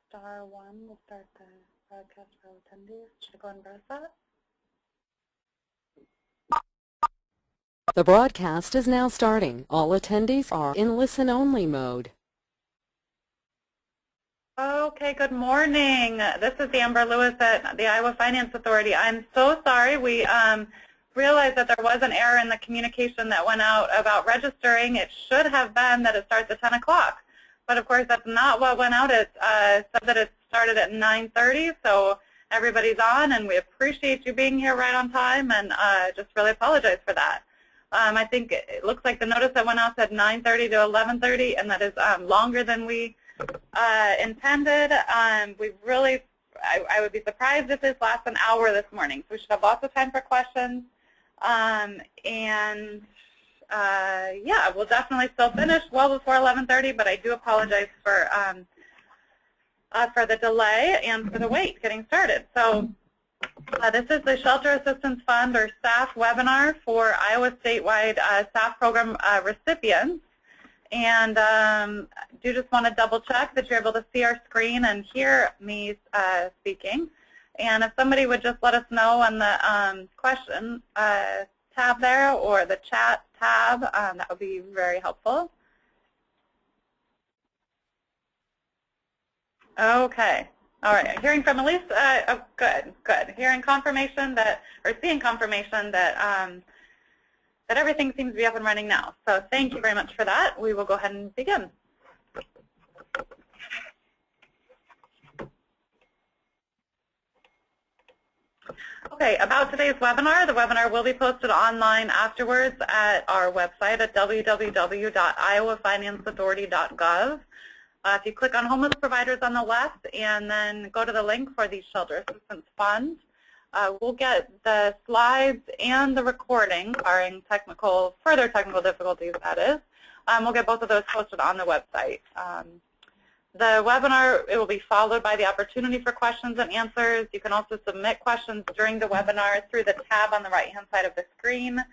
star 1 will start the broadcast for all attendees. Should I go and press that? The broadcast is now starting. All attendees are in listen-only mode. Okay, good morning. This is Amber Lewis at the Iowa Finance Authority. I'm so sorry. We realized that there was an error in the communication that went out about registering. It should have been that it starts at 10 o'clock. But of course, that's not what went out. It said that it started at 9:30, so everybody's on, and we appreciate you being here right on time, and just really apologize for that. I think it looks like the notice that went out said 9:30 to 11:30, and that is longer than we intended. We really, I would be surprised if this lasts an hour this morning. So we should have lots of time for questions. Yeah, we'll definitely still finish well before 11:30, but I do apologize for the delay and for the wait getting started. So this is the Shelter Assistance Fund, or SAF webinar, for Iowa statewide SAF program recipients. And do just want to double check that you're able to see our screen and hear me speaking. And if somebody would just let us know on the question tab there, or the chat tab, that would be very helpful. Okay. All right. Hearing from Elise. Oh, good. Good. Hearing confirmation that, or seeing confirmation that that everything seems to be up and running now. So thank you very much for that. We will go ahead and begin. Okay, about today's webinar. The webinar will be posted online afterwards at our website at www.iowafinanceauthority.gov. If you click on Homeless Providers on the left and then go to the link for the Shelter Assistance Fund, we'll get the slides and the recording, barring further technical difficulties, that is. We'll get both of those posted on the website. The webinar, it will be followed by the opportunity for questions and answers. You can also submit questions during the webinar through the tab on the right-hand side of the screen.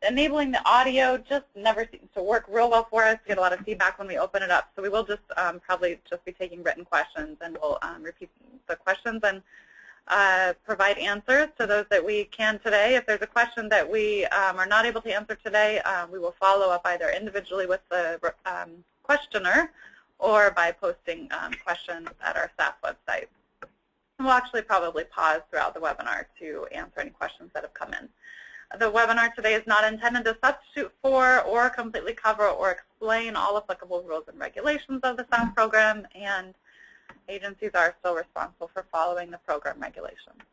Enabling the audio just never seems to work real well for us. We get a lot of feedback when we open it up. So we will just probably just be taking written questions, and we'll repeat the questions and provide answers to those that we can today. If there's a question that we are not able to answer today, we will follow up either individually with the questioner or by posting questions at our SAF website. And we'll actually probably pause throughout the webinar to answer any questions that have come in. The webinar today is not intended to substitute for or completely cover or explain all applicable rules and regulations of the SAF program, and agencies are still responsible for following the program regulations.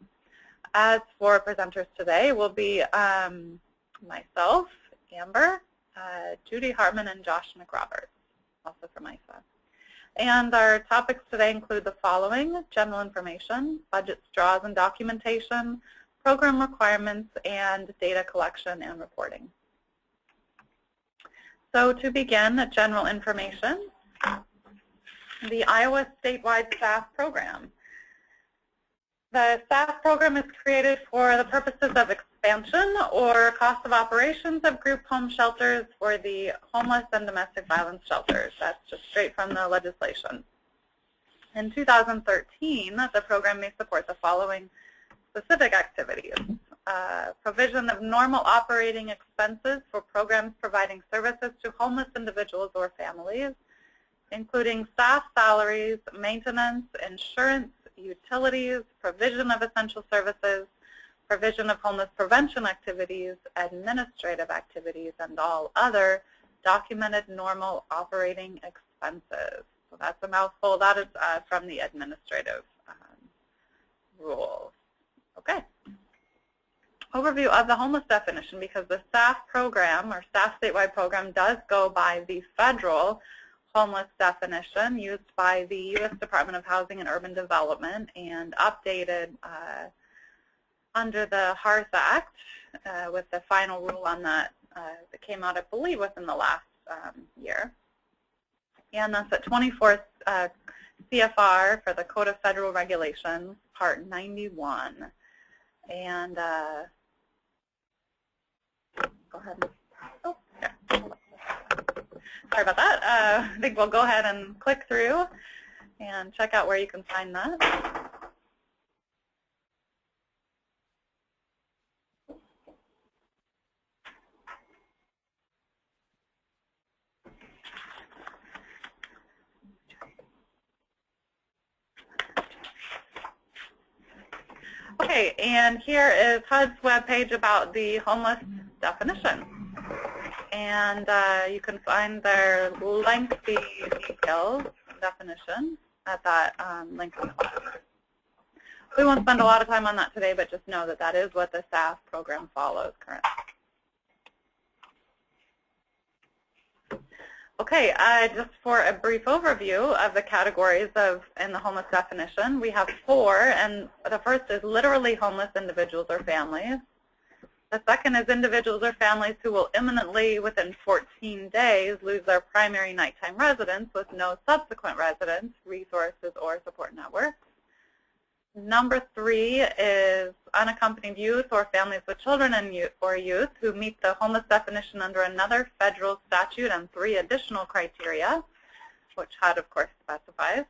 As for presenters today, will be myself, Amber, Judy Hartman, and Josh McRoberts, also from ISA. And our topics today include the following: general information, budget straws and documentation, program requirements, and data collection and reporting. So to begin, general information. The Iowa statewide SAF program. The SAF program is created for the purposes of expansion or cost of operations of group home shelters for the homeless and domestic violence shelters. That's just straight from the legislation. In 2013, the program may support the following specific activities: provision of normal operating expenses for programs providing services to homeless individuals or families, including staff salaries, maintenance, insurance, utilities, provision of essential services, provision of homeless prevention activities, administrative activities, and all other documented normal operating expenses. So that's a mouthful. That is from the administrative rules. Okay. Overview of the homeless definition, because the SAF program, or SAF statewide program, does go by the federal homeless definition used by the U.S. Department of Housing and Urban Development and updated under the HARS Act with the final rule on that that came out, I believe, within the last year. And that's at 24 CFR for the Code of Federal Regulations, Part 91. And go ahead. Oh, yeah. Sorry about that. I think we'll go ahead and click through. and check out where you can find that. Okay, and here is HUD's webpage about the homeless definition. And you can find their lengthy details definition at that link on the web. We won't spend a lot of time on that today, but just know that that is what the SAF program follows currently. Okay, just for a brief overview of the categories in the homeless definition, we have 4, and the first is literally homeless individuals or families. The second is individuals or families who will imminently, within 14 days, lose their primary nighttime residence with no subsequent residence, resources, or support networks. Number 3 is unaccompanied youth or families with children and youth who meet the homeless definition under another federal statute and 3 additional criteria, which HUD, of course, specifies.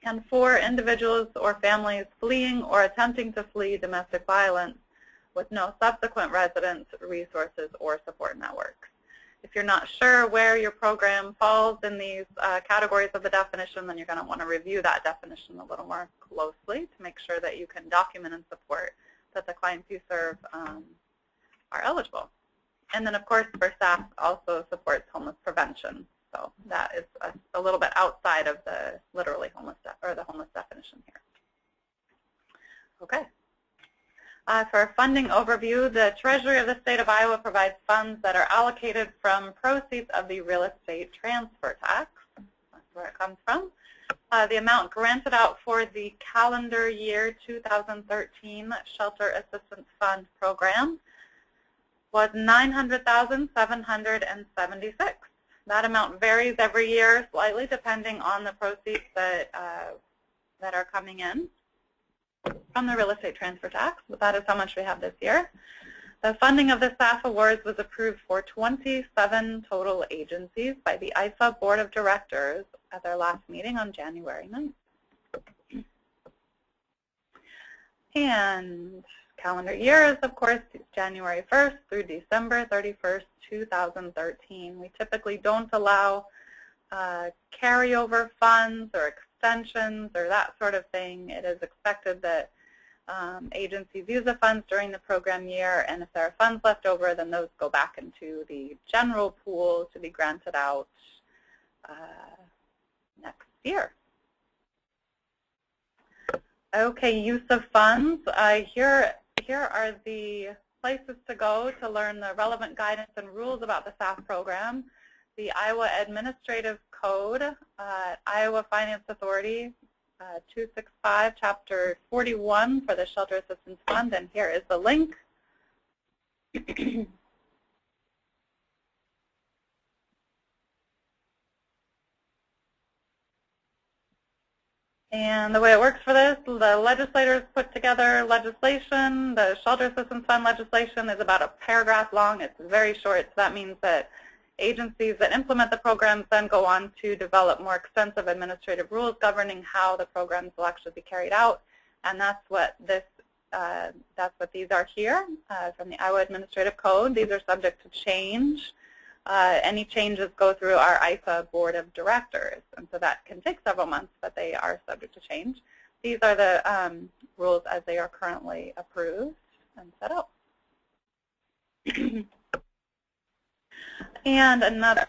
And 4, individuals or families fleeing or attempting to flee domestic violence with no subsequent residence, resources, or support networks. If you're not sure where your program falls in these categories of the definition, then you're going to want to review that definition a little more closely to make sure that you can document and support that the clients you serve are eligible. And then, of course, for SAF also supports homeless prevention. So that is a little bit outside of the literally homeless or the homeless definition here. Okay. For a funding overview, the Treasury of the State of Iowa provides funds that are allocated from proceeds of the real estate transfer tax. That's where it comes from. The amount granted out for the calendar year 2013 Shelter Assistance Fund program was $900,776. That amount varies every year slightly depending on the proceeds that are coming in from the real estate transfer tax, but that is how much we have this year. The funding of the SAF awards was approved for 27 total agencies by the ISA Board of Directors at their last meeting on January 9th. And calendar year is, of course, January 1st through December 31st, 2013. We typically don't allow carryover funds or extensions or that sort of thing. It is expected that agencies use the funds during the program year, and if there are funds left over, then those go back into the general pool to be granted out next year. Okay, use of funds. Here are the places to go to learn the relevant guidance and rules about the SAF program. The Iowa Administrative Code, Iowa Finance Authority, 265, Chapter 41 for the Shelter Assistance Fund, and here is the link. And the way it works for this, the legislators put together legislation. The Shelter Assistance Fund legislation is about a paragraph long. It's very short, so that means that agencies that implement the programs then go on to develop more extensive administrative rules governing how the programs will actually be carried out, and that's what these are here from the Iowa Administrative Code. These are subject to change. Any changes go through our ISA Board of Directors, and so that can take several months, but they are subject to change. These are the rules as they are currently approved and set up. And another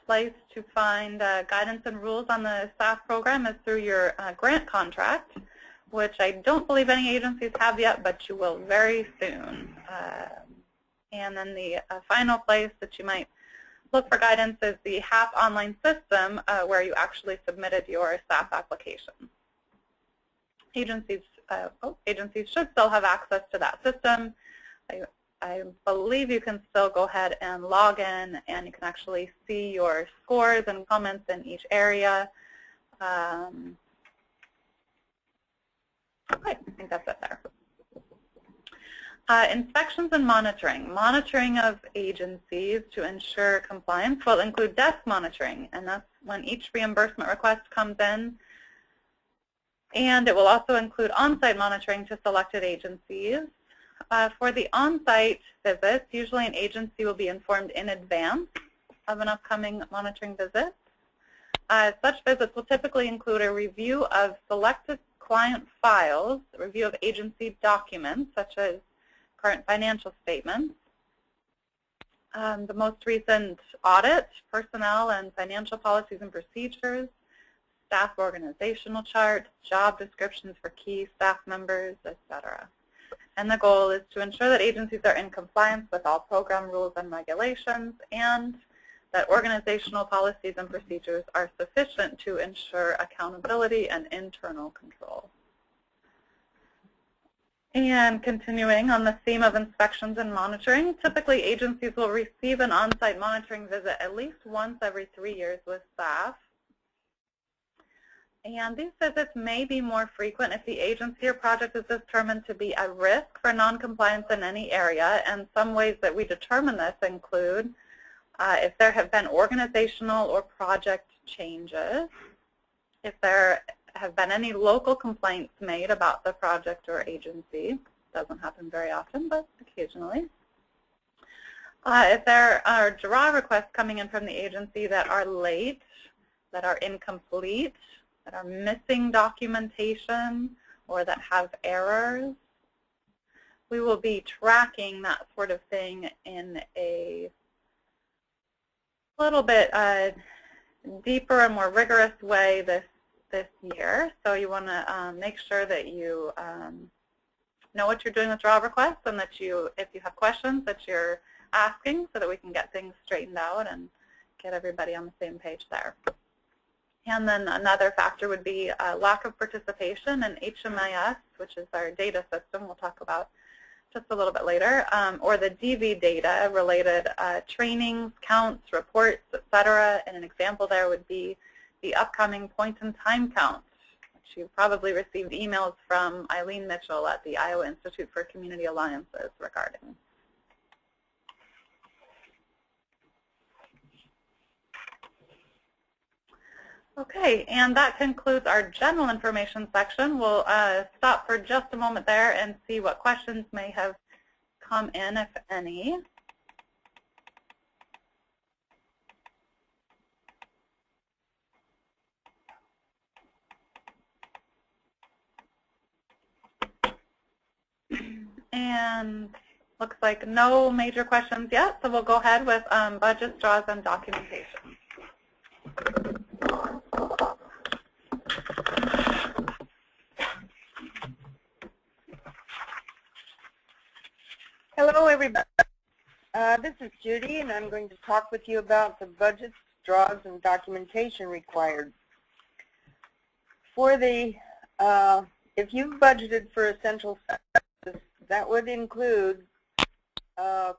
place to find guidance and rules on the SAF program is through your grant contract, which I don't believe any agencies have yet, but you will very soon. And then the final place that you might look for guidance is the HAP online system where you actually submitted your SAF application. Agencies should still have access to that system. I believe you can still go ahead and log in, and you can actually see your scores and comments in each area. Okay, I think that's it there. Inspections and monitoring. Monitoring of agencies to ensure compliance will include desk monitoring, and that's when each reimbursement request comes in. And it will also include on-site monitoring to selected agencies. For the on-site visits, usually an agency will be informed in advance of an upcoming monitoring visit. Such visits will typically include a review of selected client files, a review of agency documents, such as current financial statements, the most recent audit, personnel and financial policies and procedures, staff organizational charts, job descriptions for key staff members, etc. And the goal is to ensure that agencies are in compliance with all program rules and regulations, and that organizational policies and procedures are sufficient to ensure accountability and internal control. And continuing on the theme of inspections and monitoring, typically agencies will receive an on-site monitoring visit at least once every 3 years with staff. And these visits may be more frequent if the agency or project is determined to be at risk for noncompliance in any area. And some ways that we determine this include if there have been organizational or project changes, if there have been any local complaints made about the project or agency. Doesn't happen very often, but occasionally. If there are draw requests coming in from the agency that are late, that are incomplete, that are missing documentation, or that have errors, we will be tracking that sort of thing in a little bit deeper and more rigorous way this year. So you want to make sure that you know what you're doing with draw requests, and that if you have questions, that you're asking, so that we can get things straightened out and get everybody on the same page there. And then another factor would be lack of participation in HMIS, which is our data system we'll talk about just a little bit later, or the DV data related trainings, counts, reports, etc. And an example there would be the upcoming point-in-time count, which you probably received emails from Eileen Mitchell at the Iowa Institute for Community Alliances regarding. Okay, and that concludes our general information section. We'll stop for just a moment there and see what questions may have come in, if any. And looks like no major questions yet, so we'll go ahead with budgets, draws, and documentation. Hello, everybody. This is Judy, and I'm going to talk with you about the budgets, draws, and documentation required. For the, if you've budgeted for essential services, that would include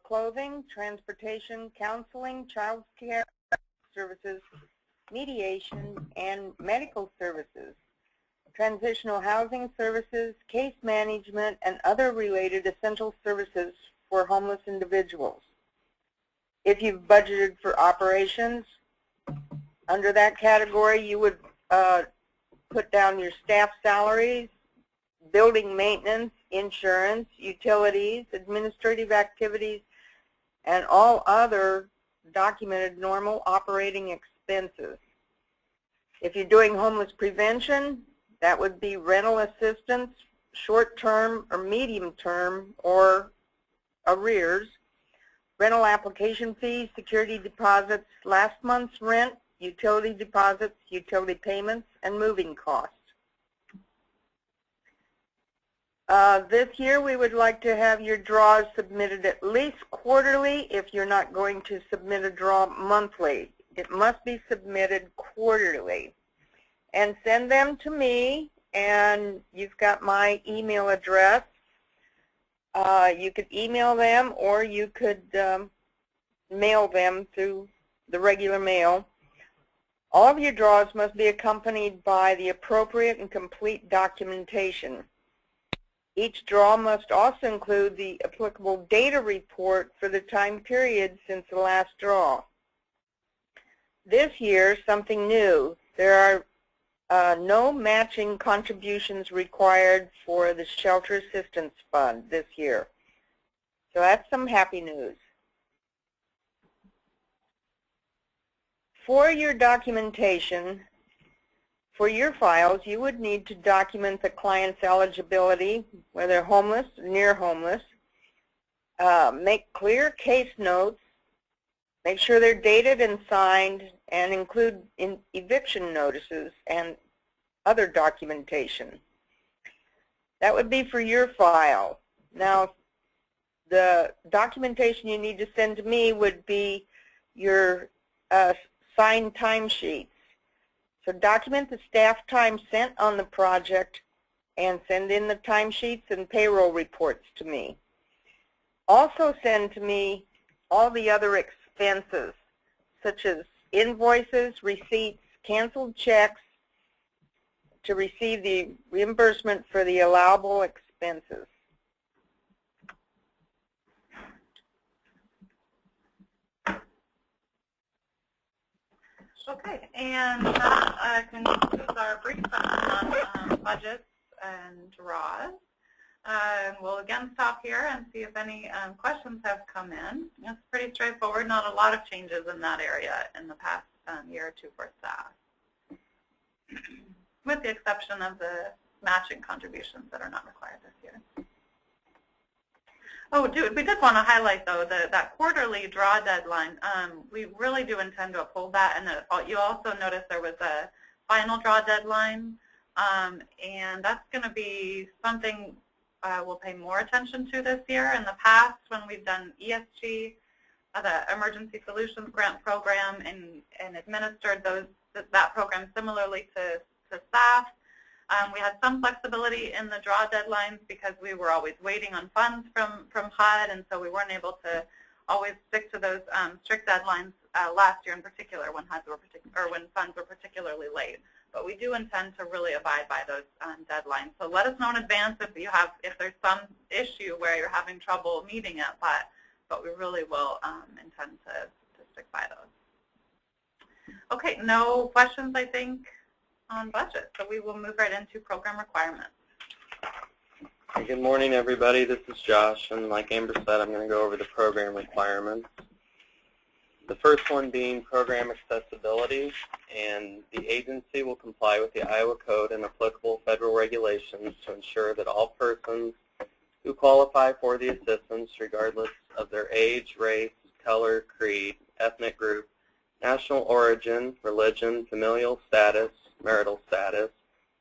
clothing, transportation, counseling, child care services, mediation, and medical services, transitional housing services, case management, and other related essential services for homeless individuals. If you've budgeted for operations, under that category you would put down your staff salaries, building maintenance, insurance, utilities, administrative activities, and all other documented normal operating expenses. If you're doing homeless prevention, that would be rental assistance, short-term or medium-term, or arrears, rental application fees, security deposits, last month's rent, utility deposits, utility payments, and moving costs. This year we would like to have your draws submitted at least quarterly if you're not going to submit a draw monthly. It must be submitted quarterly. And send them to me, and you've got my email address. You could email them, or you could mail them through the regular mail. All of your draws must be accompanied by the appropriate and complete documentation. Each draw must also include the applicable data report for the time period since the last draw. This year, something new. There are no matching contributions required for the Shelter Assistance Fund this year. So that's some happy news. For your documentation, for your files, you would need to document the client's eligibility, whether homeless or near homeless, make clear case notes, make sure they're dated and signed, and include eviction notices and other documentation. That would be for your file. Now, the documentation you need to send to me would be your signed timesheets. So document the staff time spent on the project and send in the timesheets and payroll reports to me. Also send to me all the other expenses, such as invoices, receipts, canceled checks, to receive the reimbursement for the allowable expenses. Okay, and that concludes our brief on budgets and draws. We'll again stop here and see if any questions have come in. It's pretty straightforward, not a lot of changes in that area in the past year or two for staff, with the exception of the matching contributions that are not required this year. Oh, we did want to highlight, though, that quarterly draw deadline. We really do intend to uphold that, and you also notice there was a final draw deadline, and that's going to be something we'll pay more attention to this year. In the past, when we've done ESG, the Emergency Solutions Grant Program, and administered that program similarly to SAF, we had some flexibility in the draw deadlines because we were always waiting on funds from HUD, and so we weren't able to always stick to those strict deadlines last year in particular when funds were particularly late. But we do intend to really abide by those deadlines. So let us know in advance if there's some issue where you're having trouble meeting it, but we really will intend to stick by those. Okay, no questions, I think, on budget, so we will move right into program requirements. Good morning, everybody. This is Josh, and like Amber said, I'm going to go over the program requirements. The first one being program accessibility, and the agency will comply with the Iowa Code and applicable federal regulations to ensure that all persons who qualify for the assistance, regardless of their age, race, color, creed, ethnic group, national origin, religion, familial status, marital status,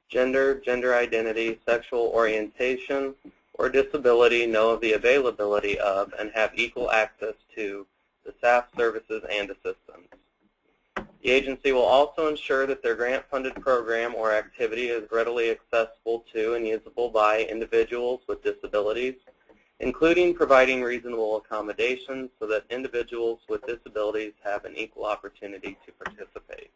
gender, gender identity, sexual orientation, or disability know of the availability of and have equal access to the SAF services and assistance. The agency will also ensure that their grant-funded program or activity is readily accessible to and usable by individuals with disabilities, including providing reasonable accommodations so that individuals with disabilities have an equal opportunity to participate.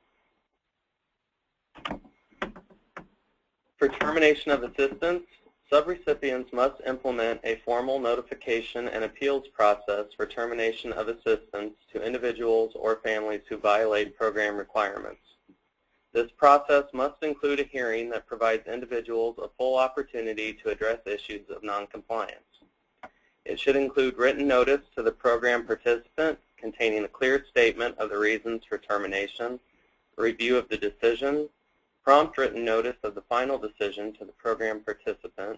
For termination of assistance, subrecipients must implement a formal notification and appeals process for termination of assistance to individuals or families who violate program requirements. This process must include a hearing that provides individuals a full opportunity to address issues of noncompliance. It should include written notice to the program participant containing a clear statement of the reasons for termination, a review of the decision, prompt written notice of the final decision to the program participant.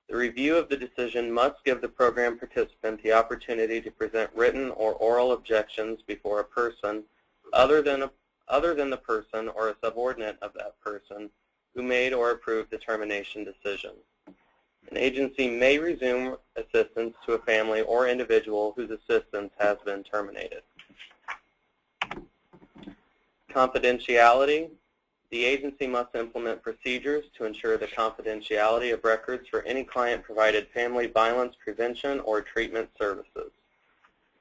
The review of the decision must give the program participant the opportunity to present written or oral objections before a person other than the person or a subordinate of that person who made or approved the termination decision. An agency may resume assistance to a family or individual whose assistance has been terminated. Confidentiality. The agency must implement procedures to ensure the confidentiality of records for any client-provided family violence prevention or treatment services.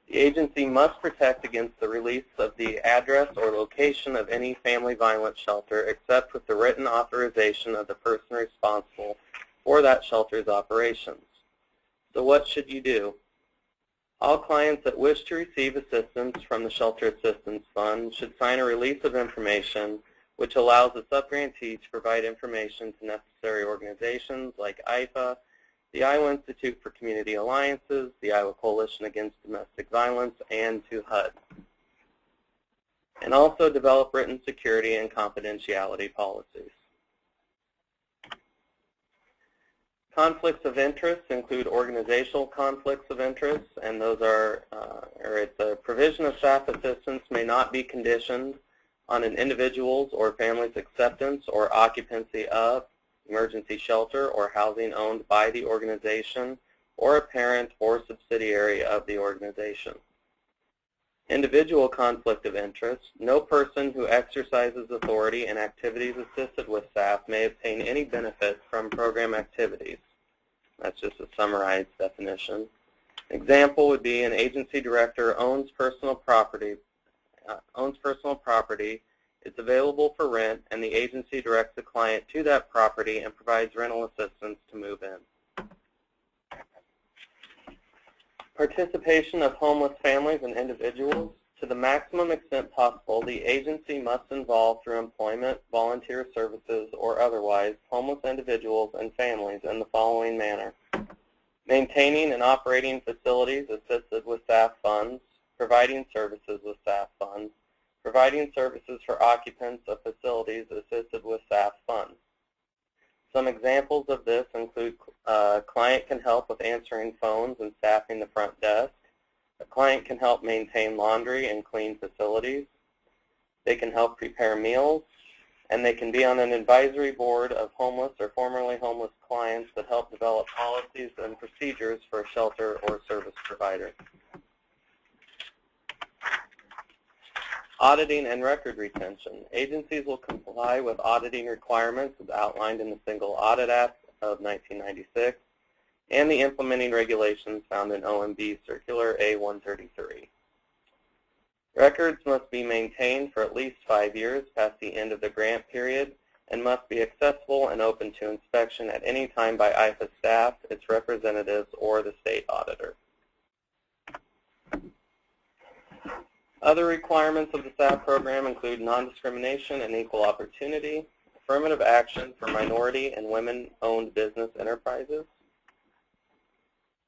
The agency must protect against the release of the address or location of any family violence shelter except with the written authorization of the person responsible for that shelter's operations. So what should you do? All clients that wish to receive assistance from the Shelter Assistance Fund should sign a release of information which allows the subgrantee to provide information to necessary organizations like IFA, the Iowa Institute for Community Alliances, the Iowa Coalition Against Domestic Violence, and to HUD. And also develop written security and confidentiality policies. Conflicts of interest include organizational conflicts of interest, and those are, the provision of SAF assistance may not be conditioned on an individual's or family's acceptance or occupancy of emergency shelter or housing owned by the organization or a parent or subsidiary of the organization. Individual conflict of interest. No person who exercises authority in activities assisted with SAF may obtain any benefit from program activities. That's just a summarized definition. An example would be an agency director owns personal property. It's available for rent, and the agency directs the client to that property and provides rental assistance to move in. Participation of homeless families and individuals. To the maximum extent possible, the agency must involve through employment, volunteer services, or otherwise homeless individuals and families in the following manner: maintaining and operating facilities assisted with SAF funds, providing services with SAF funds, providing services for occupants of facilities assisted with SAF funds. Some examples of this include a client can help with answering phones and staffing the front desk. A client can help maintain laundry and clean facilities. They can help prepare meals, and they can be on an advisory board of homeless or formerly homeless clients that help develop policies and procedures for a shelter or service provider. Auditing and record retention. Agencies will comply with auditing requirements as outlined in the Single Audit Act of 1996 and the implementing regulations found in OMB Circular A-133. Records must be maintained for at least 5 years past the end of the grant period and must be accessible and open to inspection at any time by IFA staff, its representatives, or the state auditor. Other requirements of the SAF program include non-discrimination and equal opportunity, affirmative action for minority and women-owned business enterprises,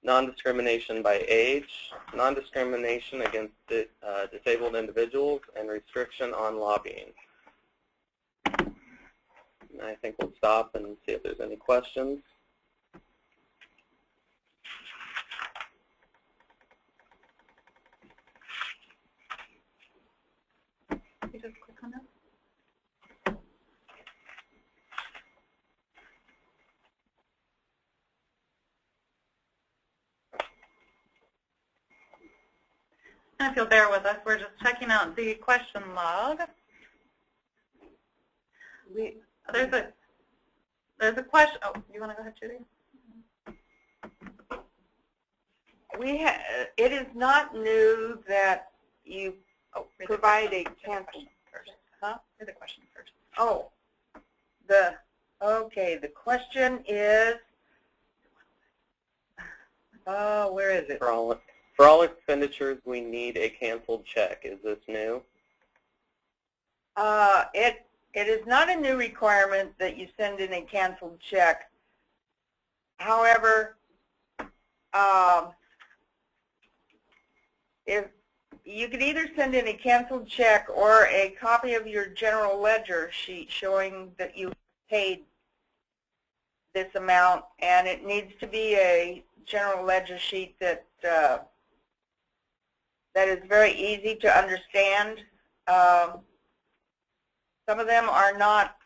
non-discrimination by age, non-discrimination against disabled individuals, and restriction on lobbying. And I think we'll stop and see if there's any questions. You just click on it. And if you'll bear with us, we're just checking out the question log. There's a question. Oh, you want to go ahead, Judy? It is not new that you provide a cancel first. Huh? Read the question first. Oh, okay. The question is, where is it? For all expenditures, we need a canceled check. Is this new? It is not a new requirement that you send in a canceled check. However, if you could either send in a canceled check or a copy of your general ledger sheet showing that you paid this amount, and it needs to be a general ledger sheet that is very easy to understand. Some of them are not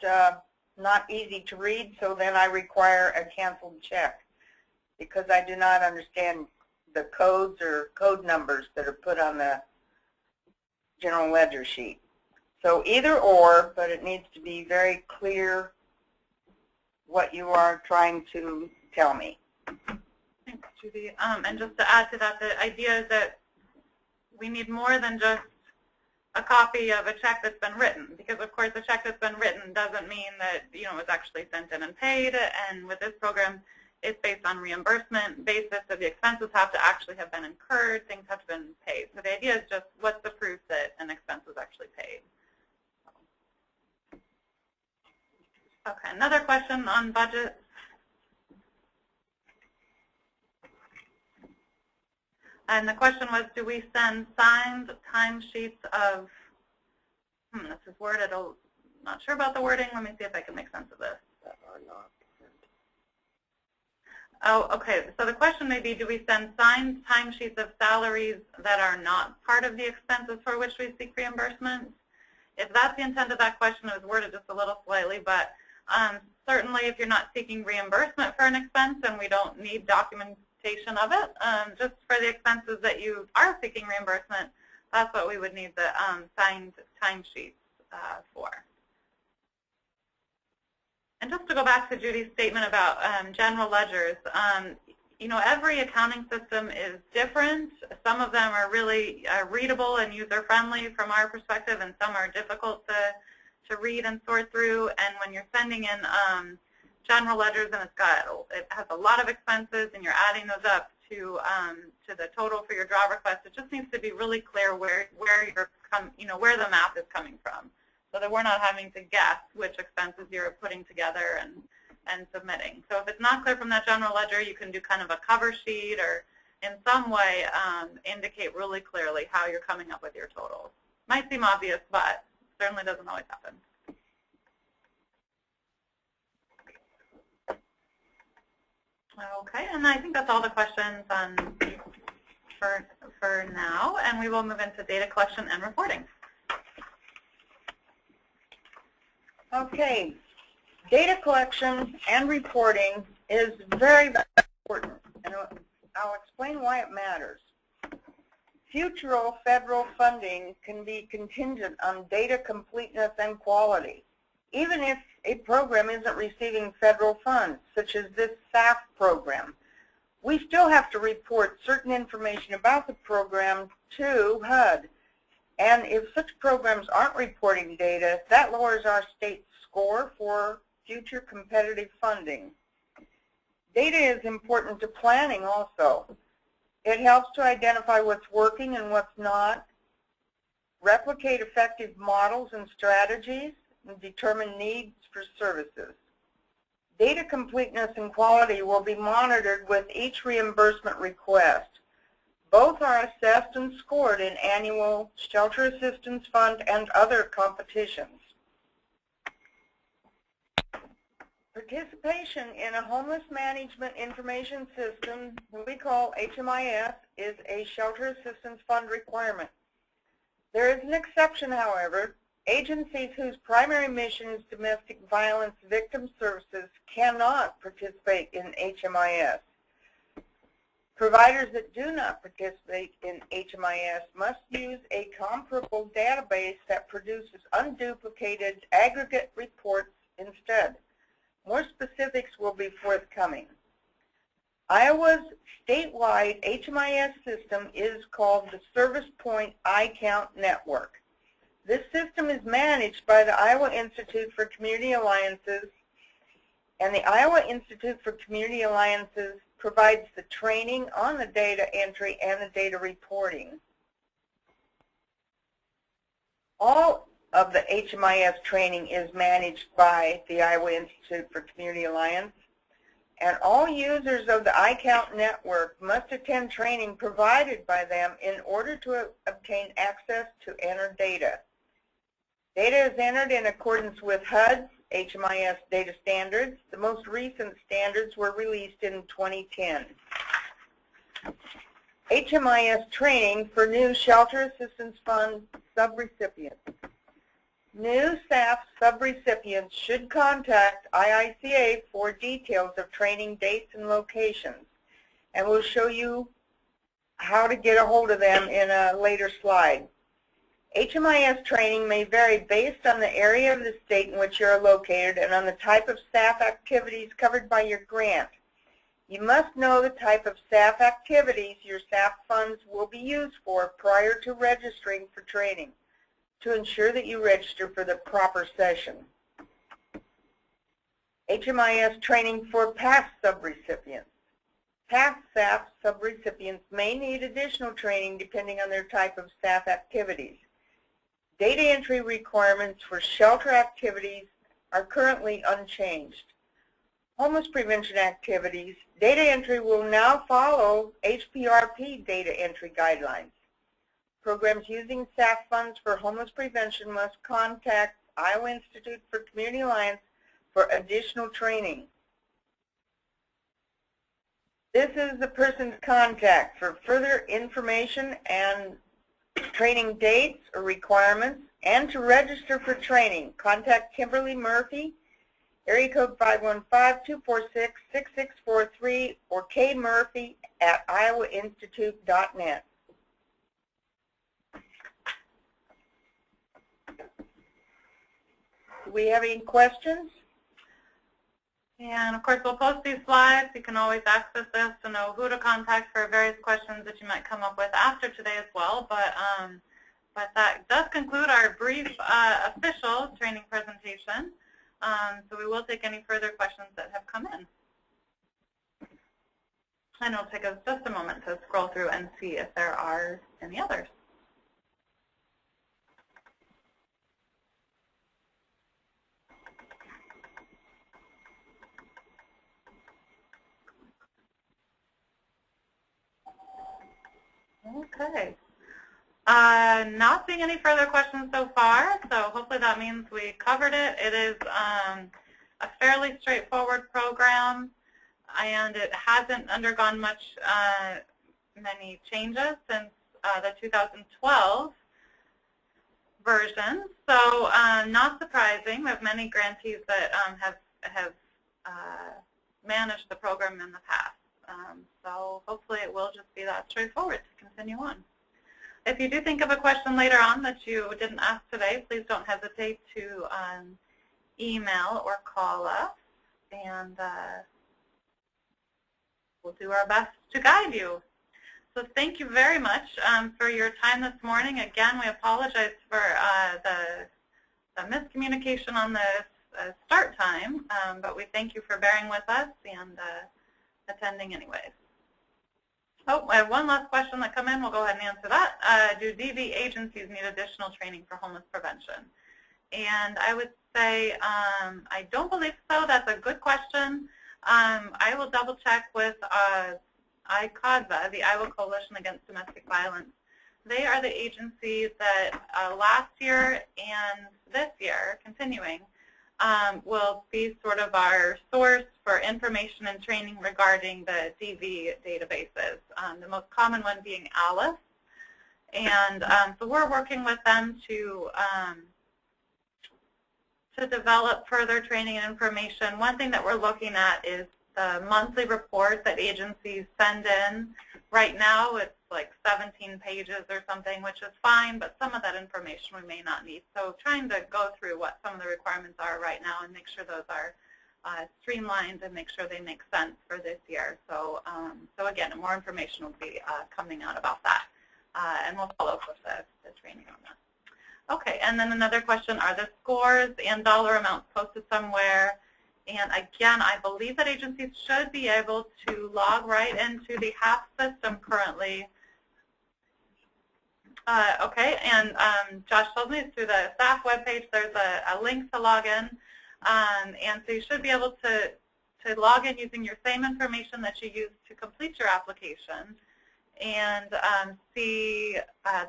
easy to read, so then I require a canceled check because I do not understand the codes or code numbers that are put on the general ledger sheet. So either or, but it needs to be very clear what you are trying to tell me. Thanks, Judy. And just to add to that, the idea is that we need more than just a copy of a check that's been written, because of course a check that's been written doesn't mean that it was actually sent in and paid. And with this program, it's based on reimbursement basis, so the expenses have to actually have been incurred, things have been paid. So the idea is just what's the proof that an expense was actually paid. Okay, another question on budget. And the question was, do we send signed timesheets of, this is worded, not sure about the wording. Let me see if I can make sense of this. That are not. Oh, okay. So the question may be, do we send signed timesheets of salaries that are not part of the expenses for which we seek reimbursement? If that's the intent of that question, it was worded just a little slightly, but certainly if you're not seeking reimbursement for an expense, then we don't need documentation of it. Just for the expenses that you are seeking reimbursement, that's what we would need the signed timesheets for. And just to go back to Judy's statement about general ledgers, every accounting system is different. Some of them are really readable and user-friendly from our perspective, and some are difficult to read and sort through. And when you're sending in general ledgers and it has a lot of expenses, and you're adding those up to the total for your draw request, it just needs to be really clear where where the math is coming from, so that we're not having to guess which expenses you're putting together and submitting. So if it's not clear from that general ledger, you can do kind of a cover sheet or in some way indicate really clearly how you're coming up with your totals. Might seem obvious, but certainly doesn't always happen. Okay, and I think that's all the questions for now, and we will move into data collection and reporting. Okay, data collection and reporting is very, very important, and I'll explain why it matters. Future federal funding can be contingent on data completeness and quality, even if a program isn't receiving federal funds, such as this SAF program. We still have to report certain information about the program to HUD. And if such programs aren't reporting data, that lowers our state's score for future competitive funding. Data is important to planning also. It helps to identify what's working and what's not, replicate effective models and strategies, and determine needs for services. Data completeness and quality will be monitored with each reimbursement request. Both are assessed and scored in annual Shelter Assistance Fund and other competitions. Participation in a homeless management information system, we call HMIS, is a Shelter Assistance Fund requirement. There is an exception, however. Agencies whose primary mission is domestic violence victim services cannot participate in HMIS. Providers that do not participate in HMIS must use a comparable database that produces unduplicated aggregate reports instead. More specifics will be forthcoming. Iowa's statewide HMIS system is called the Service Point iCount Network. This system is managed by the Iowa Institute for Community Alliances, and the Iowa Institute for Community Alliances provides the training on the data entry and the data reporting. All of the HMIS training is managed by the Iowa Institute for Community Alliance, and all users of the iCount network must attend training provided by them in order to obtain access to enter data. Data is entered in accordance with HUD's HMIS data standards. The most recent standards were released in 2010. HMIS training for new Shelter Assistance Fund subrecipients. New SAF subrecipients should contact IICA for details of training dates and locations, and we'll show you how to get a hold of them in a later slide. HMIS training may vary based on the area of the state in which you are located and on the type of SAF activities covered by your grant. You must know the type of SAF activities your SAF funds will be used for prior to registering for training. to ensure that you register for the proper session. HMIS training for past subrecipients. Past SAF subrecipients may need additional training depending on their type of SAF activities. Data entry requirements for shelter activities are currently unchanged. Homeless prevention activities, data entry will now follow HPRP data entry guidelines. Programs using SAF funds for homeless prevention must contact Iowa Institute for Community Alliance for additional training. This is the person's contact for further information and training dates or requirements, and to register for training. Contact Kimberly Murphy, area code 515-246-6643, or kmurphy@iowainstitute.net. Do we have any questions? And of course, we'll post these slides. You can always access this to know who to contact for various questions that you might come up with after today as well. But that does conclude our brief official training presentation. So we will take any further questions that have come in. And it'll take us just a moment to scroll through and see if there are any others. Okay. Not seeing any further questions so far, so hopefully that means we covered it. It is a fairly straightforward program, and it hasn't undergone many changes since the 2012 version. So not surprising. We have many grantees that have managed the program in the past. So hopefully it will just be that straightforward to continue on. If you do think of a question later on that you didn't ask today, please don't hesitate to email or call us, and we'll do our best to guide you. So thank you very much for your time this morning. Again, we apologize for the miscommunication on the start time, but we thank you for bearing with us and attending anyways. Oh, I have one last question that come in. We'll go ahead and answer that. Do DV agencies need additional training for homeless prevention? And I would say I don't believe so. That's a good question. I will double check with ICADVA, the Iowa Coalition Against Domestic Violence. They are the agencies that last year and this year, continuing, will be sort of our source for information and training regarding the DV databases, the most common one being ALICE. And so we're working with them to develop further training and information. One thing that we're looking at is the monthly report that agencies send in. Right now it's like 17 pages or something, which is fine, but some of that information we may not need. So trying to go through what some of the requirements are right now and make sure those are streamlined and make sure they make sense for this year. So, so again, more information will be coming out about that, and we'll follow up with the training on that. Okay, and then another question, are the scores and dollar amounts posted somewhere? And again, I believe that agencies should be able to log right into the HAP system currently. Okay, and Josh told me through the SAF webpage there's a link to log in. And so you should be able to log in using your same information that you used to complete your application and see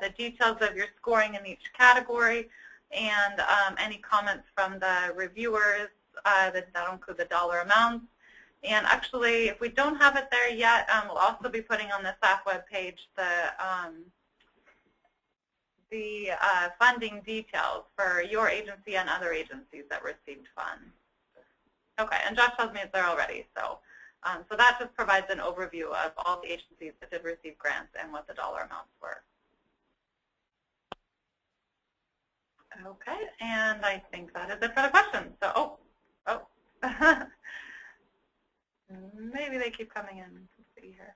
the details of your scoring in each category and any comments from the reviewers that'll include the dollar amounts. And actually, if we don't have it there yet, we'll also be putting on the SAF webpage the funding details for your agency and other agencies that received funds. Okay, and Josh tells me it's there already. So, so that just provides an overview of all the agencies that did receive grants and what the dollar amounts were. Okay, and I think that is it for the questions. So, maybe they keep coming in. Let's see here.